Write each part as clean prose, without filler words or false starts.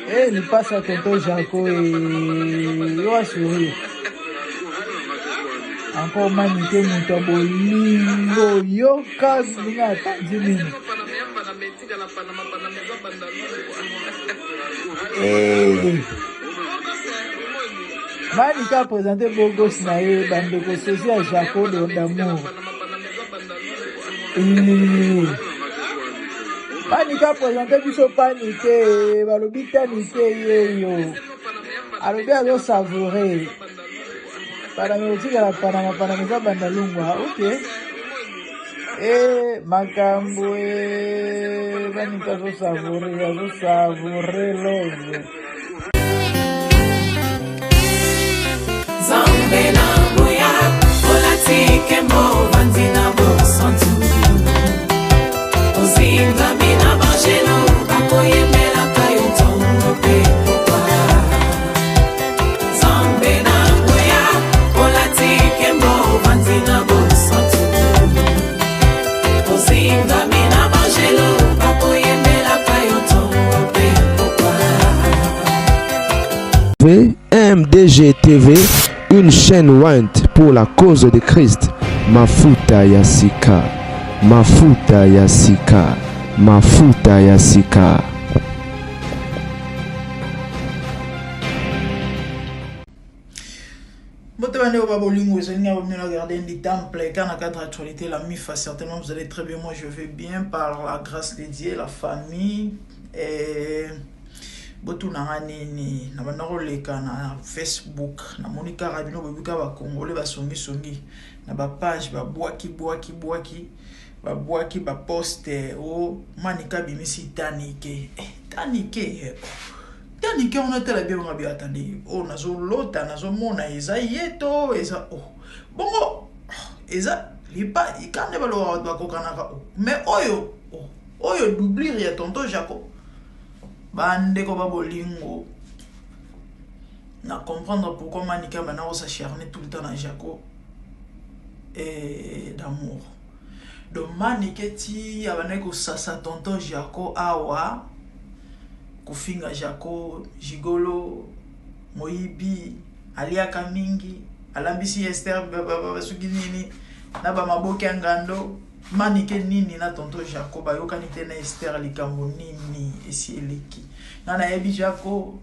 Eh, il passe à tonton Jaco et il va sourire. Encore Manike Moutabolingo, Yoka, Mina, Tanzimini. Eh, Manika a présenté Bogos Nae, Bandeko Sosi à Jaco d'amour. Manika a présenté Biso Panike, Balobita Nike, yo. Alobi azo savourer. Panamérique à la Panamérique Bandalungwa, ok. Eh, Makambo, Manika azo savourer love. MDG TV, une chaîne Wint pour la cause de Christ. Mafuta Yasika, Mafuta Yasika, Mafuta Yasika. Regarder des temples, quand à cadre actualité, la MIFA, certainement vous allez très bien. Moi je vais bien par la grâce de Dieu, la famille et botu na nini na banaro leka na Facebook na monika rabino bobika ba congolais ba songi na ba page ba boaki ba poste o manika bimisi tanike on a tela bien ngabi attendez o nazo lota nazo mona eza yeto eza o bongo eza lipa ikande balo ba kokanaka mais oyo doublir ya tonton Jaco bande ko babolingo na comprendre pourquoi Manika maintenant s'acharner tout le temps dans Jaco et d'amour. Donc Manika ti abane ko sasa tonton Jaco awa kufinga Jaco Jigolo Moyibi aliaka mingi alambisi Esther baba suginini na ba maboke ngando Manike nini na tonton Jaco bayoka ni tena Esther likambo nini esi eleki nana yebi Jaco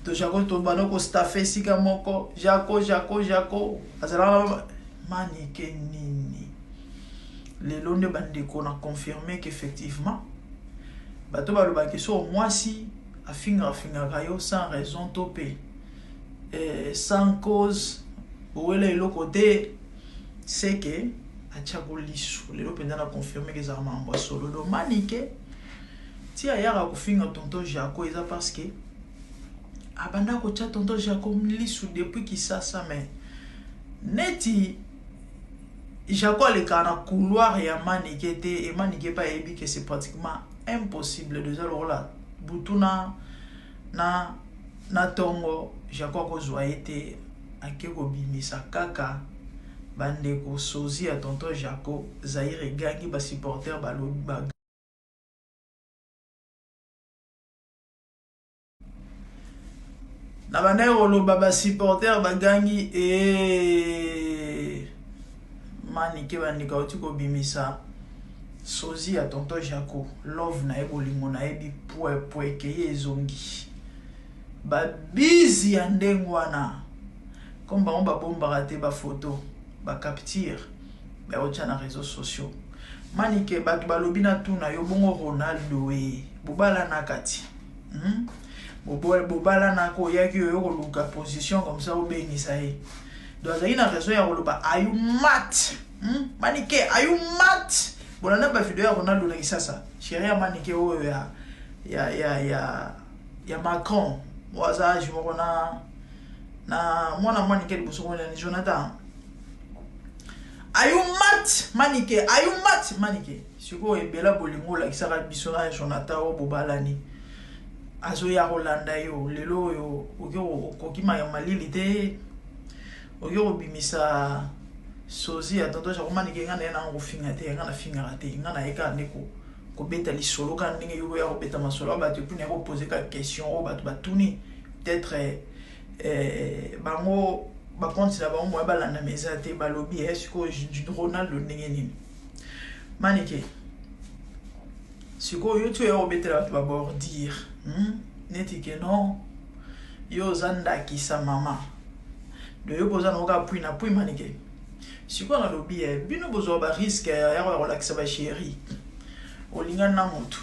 to Jaco to banoko staffé sika moko Jaco azala Manike nini lelo nde bandeko na confirmer qu'effectivement bato balobaki so mwasi afinga kayo sans raison topé sans cause ouele le côté c'est que Achako lisu lelo penda na confirmer que ça m'a solo do Manike ti ayara kufinga tonton Jaco eza parce que abanda ko cha tonton Jaco lisu depuis qui ça mais neti Jaco le kana couloir ya Manike te et Manike pas ebi que c'est pratiquement impossible de zalo la butuna na tongo Jaco ko zoyete akeko bimisa kaka bande ko sozi à tonton Jaco Zaire gangi ba supporter ba lobi ba na bande ko ba supporter ba gangi et Manike bande ka uti ko bimisa sozi à tonton Jaco love na ebolingo na ebi poe ke ezongi ba busy andengwana comme ba on ba bomba raté ba photo ba capture ba ocha na réseaux sociaux Manike batu balobi na tuna yo bongo Ronaldo bobala na kati bobala na ko yaki yo ko luka position comme ça obengisa donc azali na raison ya koloba ayu mat Manike ayu mat bonana ba video ya Ronaldo na kisasa chérie ya Manike oyo ya Macron waza jimoko na mwana Manike liboso ni Jonathan ayu mat Manike siko ebela bolingo la kisaka biso na Jonathan o bobalani azo ya Rolanda yo lelo yo okyo kokima ya malili te okyo bimisa sozi ya tonton Jacques mani kenga na ngofinga te nga na finga te nga na eka ndeko ko beta li solo kan ndenge yo ya ko beta masolo ba te puni ko poser ka question o ba batuni peut-être bango ba konti na bango ba landa meza te ba lobby est-ce que du Ronaldo ndenge nini manike siko yo tu ya ko beta ba bordir neti ke non yo zanda ki sa mama de yo boza na ka puis na puis manike siko na lobby bino bozo ba risque ya relaxa ba chérie olinga na motu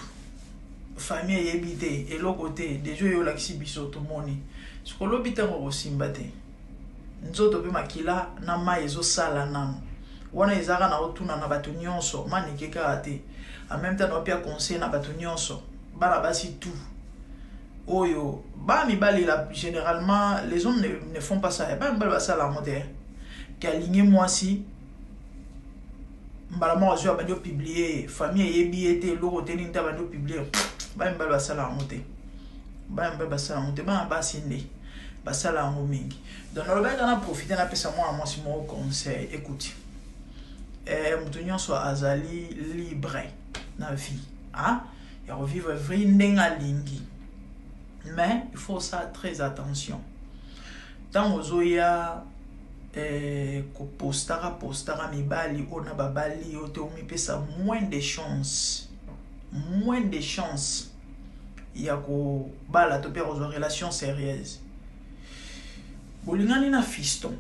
famille yebite et l'autre côté déjà yo laxi biso to moni siko lobby tango simba te nzoto pe makila na mai ezo sala nano wana ezaka na otuna na bato nyonso manike ka te en même temps no pia conseil na bato nyonso bala basi tout oyo ba mi bali la généralement les hommes ne font pas ça ba mbala basala moderne qui aligné moi si mbala mo azwa banyo publier famille yebi ete loko teni nta banyo publier ba mbala basala mote ba mbala basala mote ba basinde basala ngo mingi donc on va en profiter na pesa moi si mon conseil écoute mutu nyonso azali libre na vie hein ya revivre vrai ndenga lingi mais il faut ça très attention tant ozoya ko postara mibali ona babali ote omi pesa moins de chance ya ko bala to père aux relations sérieuses bolingani na fiston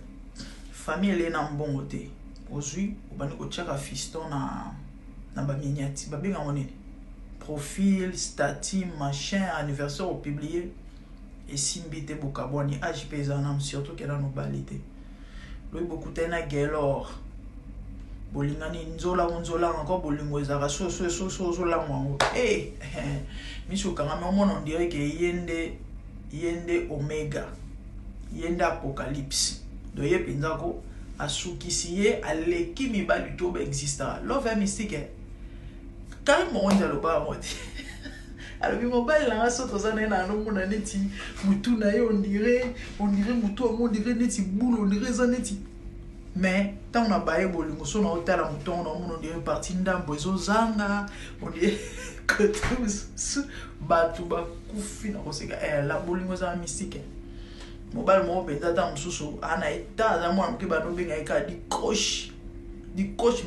famille ele na mbongo te ozui obani ko tchaka fiston na ba miniati ba benga monene profil statut machin anniversaire au publier et simbite bokabwani age pezana surtout que dans nos balité lui beaucoup tena gelor bolingani nzola encore bolingo ezaka so la mwango miso kanga mona on dirait que yende omega yende apocalypse do ye penzako asukisiye aleki mibali to ba exista love mystique carrément on dialo ba moti alors bi mobile la so to zana na no mona neti mutu na ye on dirait mutu on dirait neti boule on dirait zaneti mais tant on a baé bolingo so na otala mutu on dirait parti ndambo ezo zanga on dirait que tous batu ba kufi na koseka la bolingo za mystique mobile mo be tata msusu ana eta za mwana mke bano benga eka di coach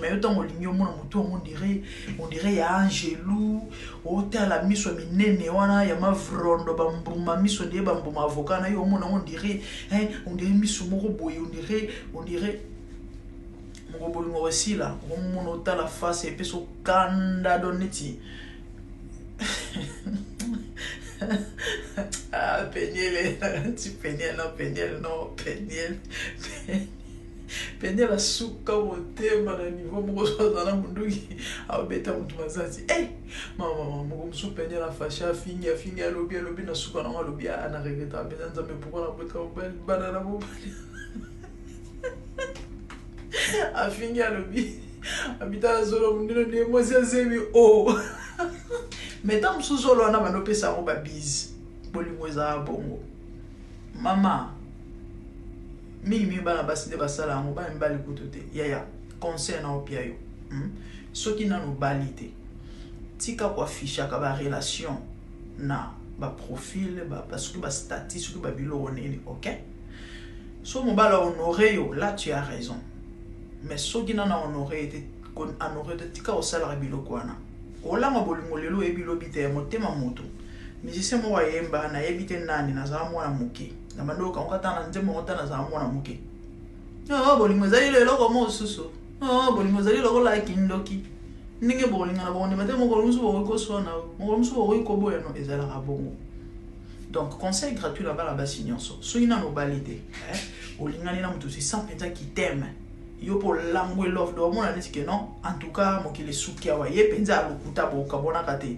mais autant olingi omona mutu on dirait ya angelou otala miso minene wana ya mavrondo bambuma miso ndiye bambuma avocat na yo omona on dirait miso moko boye on dirait moko bolingo aussi là omona otala face et puis so kanda doneti Peniel, Peniel a souka motema na niveau moko na munduki abeta mutu mazati mama moko msu Peniel a fasha fingi alobi na souka na alobi ana regreta beza nzambe pourquoi na bota bana na mobali afingi alobi abita zolo mundino ne mosi azebi mais tant msu zolo ana bano pesa ngo ba biz bolingo za bongo mama mi bana basi de basala ngo ba mbali kutote ya conseil na opia yo soki na no balite tika kwa ficha ka ba relation na ba profil parce que ba statistique que ba bilo nini OK so mo bala honorer yo là tu as raison mais soki na honorer te kon honorer te tika o sala bilo kwana ola ma bolingo lelo e bilo bite motema moto musicien mo yemba na yebite nani na za mwana muke na mandoka okata na nzemo ota na za mwana muke bolingo zali lelo ko mo susu bolingo zali lelo like ndoki ninge bolingo na bonde mate mo ko musu ko so na mo musu ko boya no ezala rabongo donc conseil gratuit là-bas la basinyoso so ina no balite olingani na mutu si sans pensa qui t'aime yo pour langue love do mona neti que non en tout cas mo ki le suki awa ye penza lokuta boka bona kate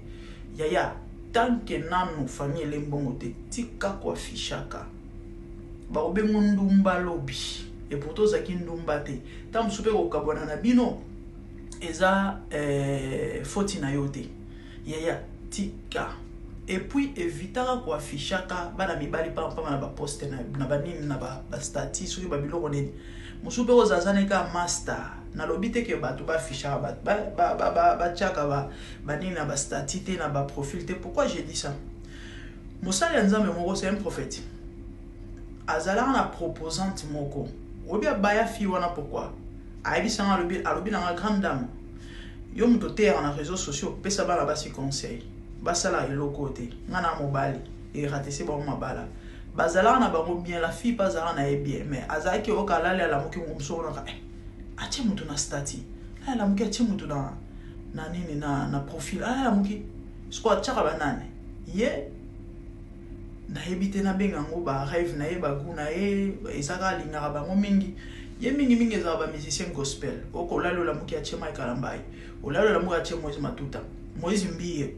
ya tant que nanu famille le mbongo te tika kwa fishaka ba obengo ndumba lobi et pourtant zaki ndumba te tam supe ko kabona na bino eza foti na yote ya tika et puis évitera kwa fishaka bana mibali pa na ba poste na banini na ba statut soki ba biloko neni Musupe ozazaneka master. Na lobite ke batu ba ficha ba tchaka ba nina ba statité na ba profil te. Pourquoi j'ai dit ça? Moussa Nzambe moko c'est un prophète. Azala na proposante moko. Obia baya fi wana pourquoi? Aibi sanga alobi na grande dame. Yo muto te na réseaux sociaux pesa bala basi conseil. Basala eloko te. Ngana mobali et ratese ba mabala. Bazala na bango bien la fille pas zala na bien mais azaki okalale la moki ngomso na atie mutu na stati. La moki atie mutu na nini na profil. La moki squat chaka banane. Ye na ebite na benga ngo ba rêve na ye ba guna ye ezaka lingaka bango mingi. Ye mingi ezaka ba musicien gospel. Oko lalo la moki atie Mike Kalambai. Olalo la moki atie Moïse Matuta. Moïse Mbiye.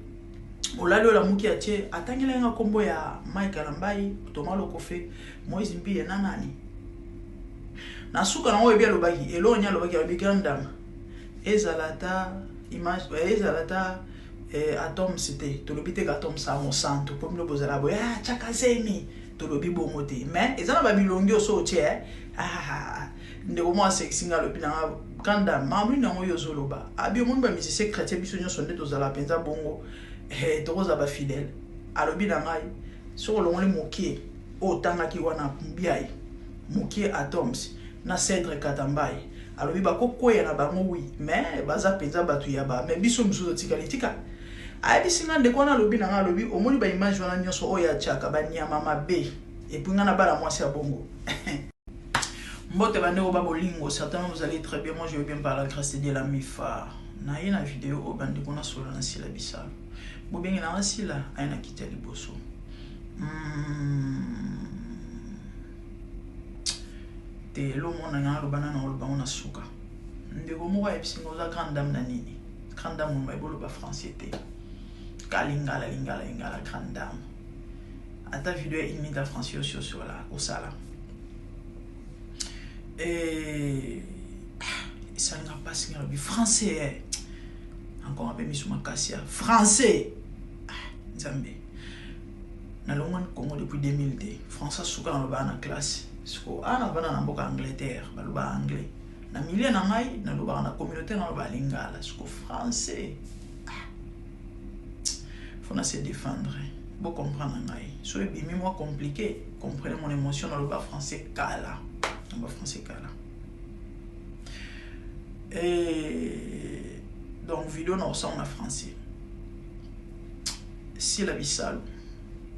Olalo la muki atie atangela nga kombo ya Mike Kalambai Thomas Lokofe Moïse Mbiye na nani na suka na oyebi alobaki elonya alobaki ya grande dame ezalata image ezalata atom c'était tolobite ka atom sa mon santo pour me bozala boya chakazeni tolobi bongote mais ezana ba bilongi oso tie ndeko mo sexy nga lobi na grande dame mamu na ngoyo zoloba abi mo ba musicien chrétien biso nyonso nde tozala penza bongo tokoza ba fidèle alobi na ngai soko longole mokie o tanga ki wana mbiai mokie atoms na Cedre Katambai alobi ba kokoya na bango oui mais baza penza batu ya ba mais biso musuzo tikalitika ayi singa ndeko na alobi na ngai alobi omoni ba image wana nyonso oya chaka ba nyama mabe et puis ngana bala mwasi ya bongo mbote bande oba bolingo certainement vous allez très bien. Moi je vais bien par la grâce de Dieu la mifa na ina vidéo o bande kona solo na sila bisalo bobengi na wasila aina kita liboso te lo mona na lobana na lobana na suka ndeko moko episingo za grande dame na nini grande dame mo ebolo ba français te kalingala lingala grande dame ata vidéo imite la français sur la osala et ça n'a pas signé le français encore un peu mis sur ma cassia français Zambé na longan Congo depuis 2002 français souka na ba na classe siko ana bana na mboka Angleterre baloba anglais na milieu na ngai na loba na communauté na ba lingala siko français faut na se défendre bon comprendre ngai so ebimi moi compliqué comprenez mon émotion na loba français kala na ba français kala et donc vidéo na osama na français si la bisalo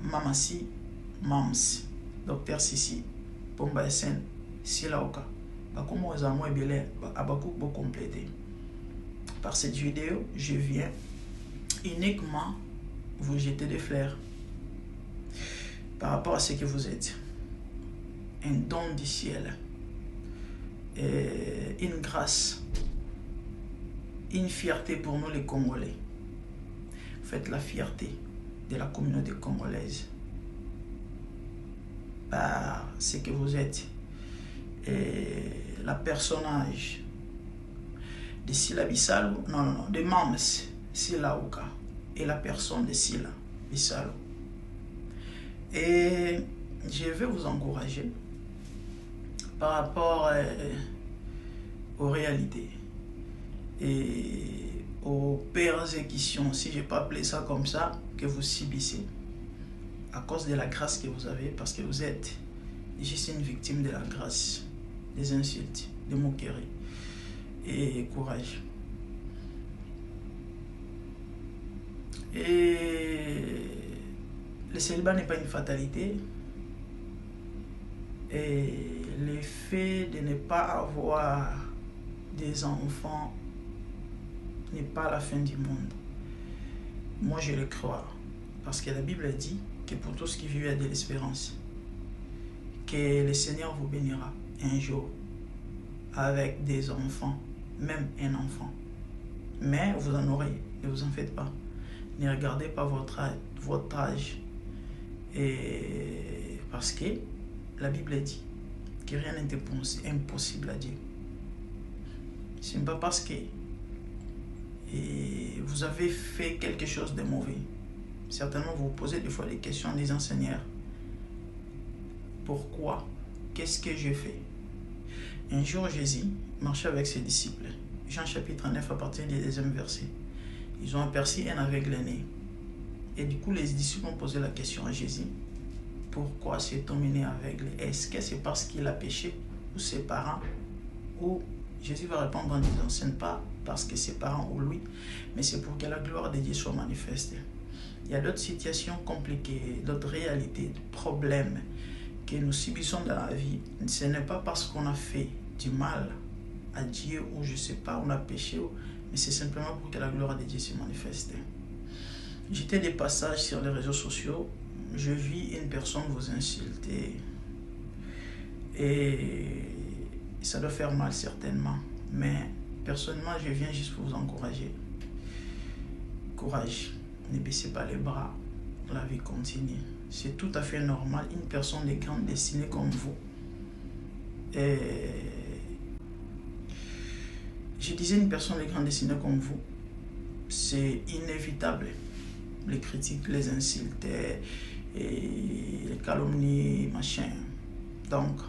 mamasi mams docteur Sisi pomba sen si la oka ba comment za moi belé abakou bo compléter par cette vidéo je viens uniquement vous jeter des fleurs par rapport à ce que vous êtes un don du ciel et une grâce, une fierté pour nous les Congolais. Faites la fierté de la communauté congolaise par ce que vous êtes et la personnage de Sila Bissalo, non, de Mams Sila Oka et la personne de Sila Bissalo. Et je vais vous encourager par rapport aux réalités et aux persécutions, si je peux appeler ça comme ça, que vous subissez à cause de la grâce que vous avez, parce que vous êtes juste une victime de la grâce, des insultes, des moqueries. Et courage. Et le célibat n'est pas une fatalité. Et le fait de ne pas avoir des enfants n'est pas la fin du monde. Moi, je le crois. Parce que la Bible dit que pour tous qui vivent, il y a de l'espérance. Que le Seigneur vous bénira un jour avec des enfants, même un enfant. Mais vous en aurez, ne vous en faites pas. Ne regardez pas votre âge. Et parce que la Bible dit que rien n'est impossible à Dieu. Ce n'est pas parce que vous avez fait quelque chose de mauvais. Certainement, vous vous posez des fois des questions en disant, Seigneur, pourquoi? Qu'est-ce que j'ai fait? Un jour, Jésus marchait avec ses disciples. Jean chapitre 9 à partir du 2e verset. Ils ont aperçu un aveugle né. Et du coup, les disciples ont posé la question à Jésus. Pourquoi cet homme est né aveugle? Est-ce que c'est parce qu'il a péché ou ses parents? Ou Jésus va répondre en disant, ce n'est pas parce que ses parents ou lui, mais c'est pour que la gloire de Dieu soit manifestée. Il y a d'autres situations compliquées, d'autres réalités, d'autres problèmes que nous subissons dans la vie. Ce n'est pas parce qu'on a fait du mal à Dieu ou je ne sais pas, on a péché, mais c'est simplement pour que la gloire de Dieu se manifeste. J'étais des passages sur les réseaux sociaux, je vis une personne vous insulter et ça doit faire mal certainement, mais personnellement je viens juste pour vous encourager. Courage, ne baissez pas les bras, la vie continue. C'est tout à fait normal, une personne de grande destinée comme vous. Et je disais une personne de grande destinée comme vous, c'est inévitable. Les critiques, les insultes, et les calomnies, machin. Donc,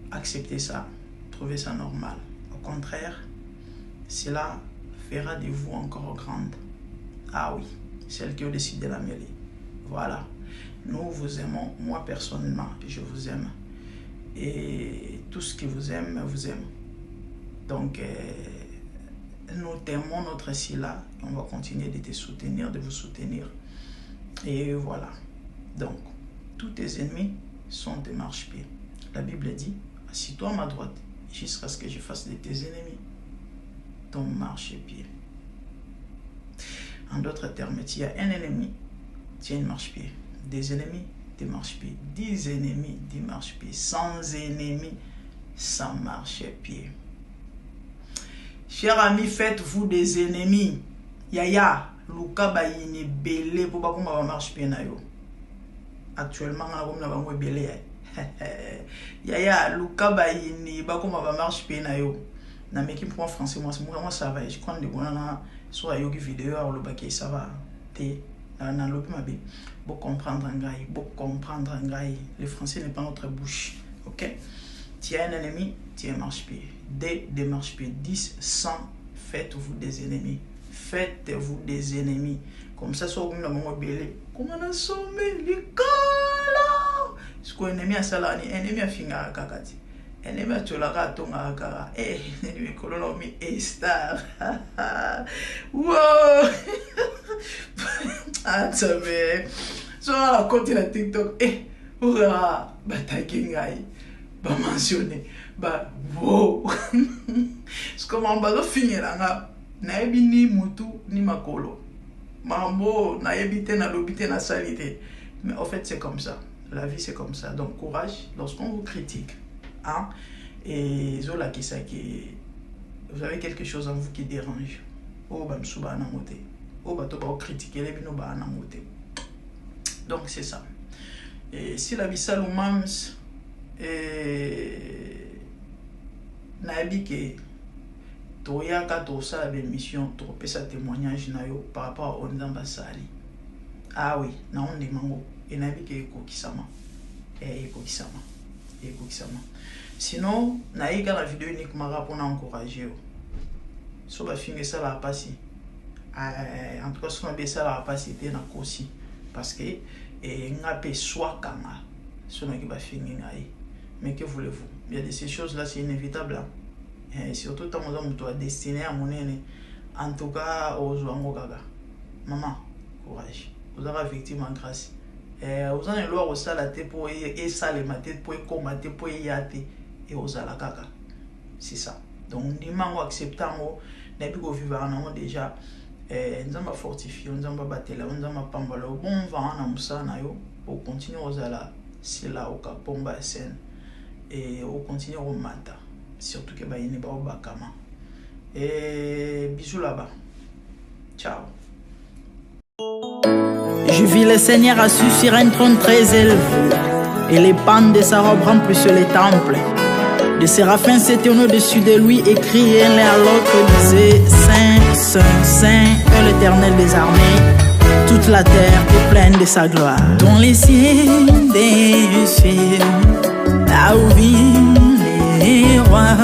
acceptez ça, trouvez ça normal. Au contraire, cela fera de vous encore grande. Ah oui, celle qui est au-dessus de la mêlée. Voilà. Nous vous aimons, moi personnellement, je vous aime. Et tout ce qui vous aime, vous aime. Donc, nous t'aimons notre Sila. On va continuer de te soutenir, de vous soutenir. Et voilà. Donc, tous tes ennemis sont tes marchepieds. La Bible dit, assis-toi à ma droite, jusqu'à ce que je fasse de tes ennemis ton marchepied. En d'autres termes, tu as un ennemi, tu as une marchepied. Des ennemis, des marchepieds. 10 ennemis, des marchepieds. 100 ennemis, 100 marchepieds. Chers amis, faites-vous des ennemis. Yaya, Luka Bayini Belé, pour pas qu'on va marcher bien. Actuellement, on a un belé. Yaya, Luka Bayini, pas qu'on va marcher bien. Na meki pour en français, moi ça va. Je crois que soit yogi vidéo, le baquet ça va. T'es dans l'autre ma bé. Bon comprendre un gars, bon comprendre un gars. Le français n'est pas notre bouche, ok? Tu as un ennemi, tu as un marche-pied. Des marche-pieds, 10, 100, faites-vous des ennemis. Faites-vous des ennemis. Comme ça, soit vous n'avez pas belé. Comment on a sommé les gars? Ce qu'on ennemi à salani, ennemi à finga kakati. Ennemi à tolaka tonga kara. Eh, ennemi kololomi est star. Wow! Attends, mais. Soit la côté la TikTok. Eh, oura, batakingai. Ba mentionné ba wow c'est comme on va finir là na yebi ni mutu ni makolo mambo na yebite na lobite na salité, mais en fait c'est comme ça, la vie c'est comme ça. Donc courage lorsqu'on vous critique, hein, et zola qui ça qui vous avez quelque chose en vous qui dérange, oh ba msuba na moté, oh ba to ba critiquer les bino ba na moté. Donc c'est ça. Et si la vie salomams nayebi ke toyaka tosala bémission topesa témoignage na yo par rapport au nzamba sali. Ah oui, na onde mango et nayebi ke ekokisama ekokisama. Sinon naika la vidéo uniquement pour encourager yo. So ba finge ça la passer. En tout cas ce qu'on a ça la passer était na kosi parce que ngape soit kama so na ki ba finge ngai. Mais que voulez-vous? Il y a de ces choses-là, c'est inévitable. Hein? Et surtout, quand on est destiné à mon aîné, en tout cas, aux Ouango Gaga. Maman, courage. Vous avez victime en grâce. Vous avez le droit de la tête pour y saler ma tête, pour y combattre, pour y yater. Et vous avez la gaga. C'est ça. Donc, nous acceptons, nous avons vivre déjà. Nous avons fortifié, nous avons battu, nous avons pambala. Bon, vent, nous avons pour continuer aux ala. C'est là où Kapomba scène. Et on continue au matin, surtout que il n'est pas au bakama. Et bisous là-bas. Ciao. Je vis le Seigneur assis sur un trône très élevé, et les pans de sa robe remplissent les temples. Des séraphins s'étaient au-dessus de lui et criaient l'un à l'autre, disaient Saint, Saint, Saint est l'Éternel des armées. Toute la terre est pleine de sa gloire. Dans les cieux des cieux, là où vivent les rois.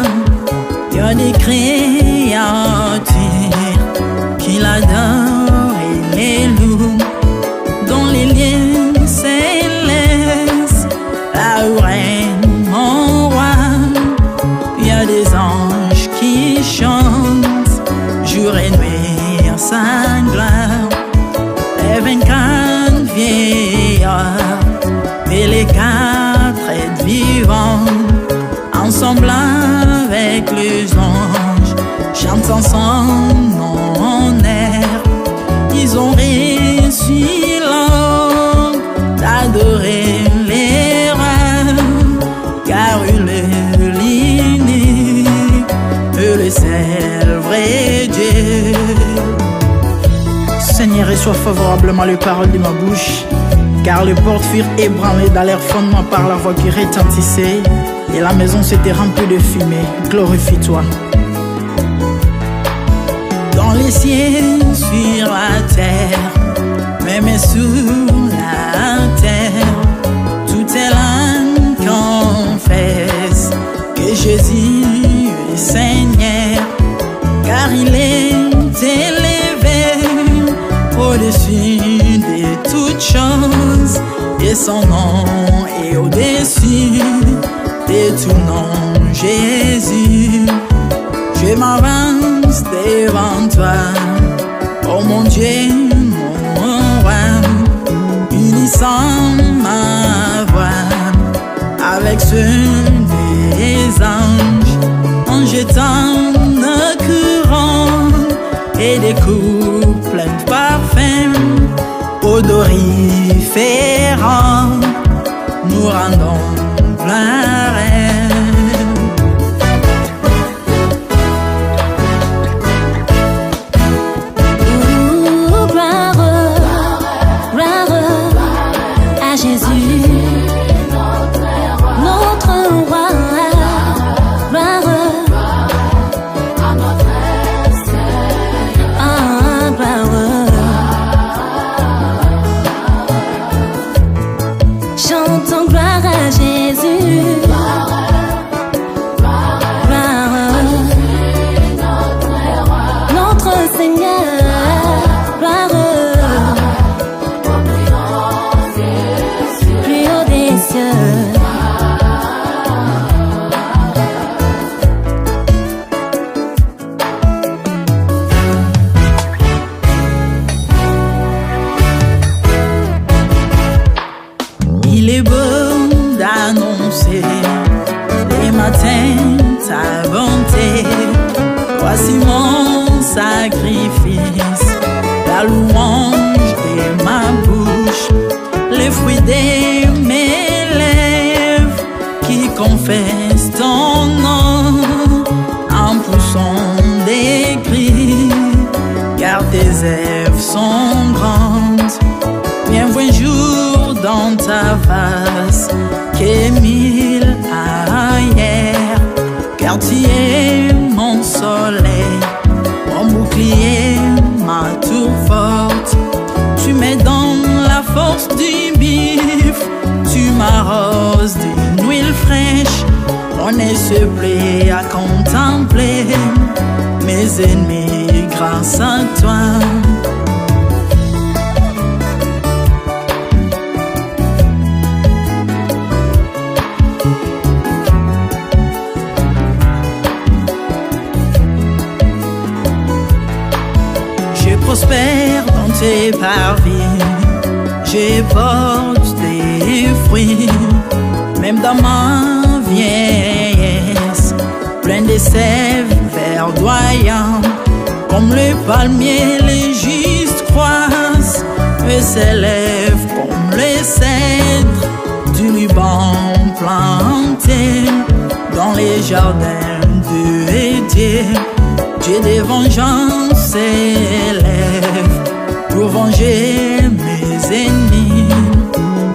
Il y a des créatures qu'il adore et les loue dans les liens célestes. Là où règne mon roi, il y a des anges qui chantent jour et nuit sa gloire. Les 24 vieillards et les 4 êtres vivants, ensemble avec les anges, chantant son nom en air. Ils ont réussi l'homme d'adorer les rois, car il est l'unique, le seul vrai Dieu. Seigneur, reçois favorablement les paroles de ma bouche, car les portes furent ébranlées dans leur fondement par la voix qui retentissait, et la maison s'était remplie de fumée. Glorifie-toi. Dans les cieux, sur la terre, même sous la terre, tout est l'âme confesse que Jésus est Seigneur, car il est élevé au-dessus de toutes choses, et son nom est au-dessus de tout nom. Jésus, je m'avance devant toi, oh mon Dieu, mon roi, unissant ma voix avec ceux des anges, en jetant nos couronnes et des coups pleins de parfums odoriférants, nous rendons gloire. Chantons gloire à Jésus. Notre Seigneur, gloire plus haut des cieux. Il est beau d'annoncer les matins ta bonté. Voici mon sacrifice, la louange de ma bouche, les fruits de mes lèvres qui confessent ton nom en poussant des cris, car tes œuvres sont grandes. Bienvenue jour dans ta face, que 1000 ailleurs, car tu es mon soleil, mon bouclier, ma tour forte. Tu me donnes la force du bif, tu m'arroses d'une huile fraîche. On ne se plaît à contempler mes ennemis grâce à toi. Je prospère dans tes parvis, je porte des fruits, même dans ma vieillesse, plein de sève verdoyant, comme le palmier les justes croissent, et s'élèvent comme les cèdres du Liban plantés dans les jardins de Dieu. Dieu des vengeances s'élève pour venger mes ennemis.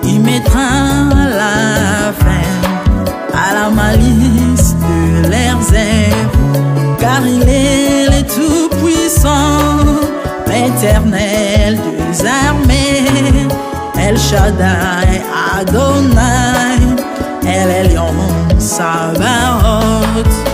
Il mettra la fin à la malice de leurs œuvres, car il est le Tout-Puissant, l'Éternel des armées, El Shaddai Adonai, El Elyon Sabaoth. heart.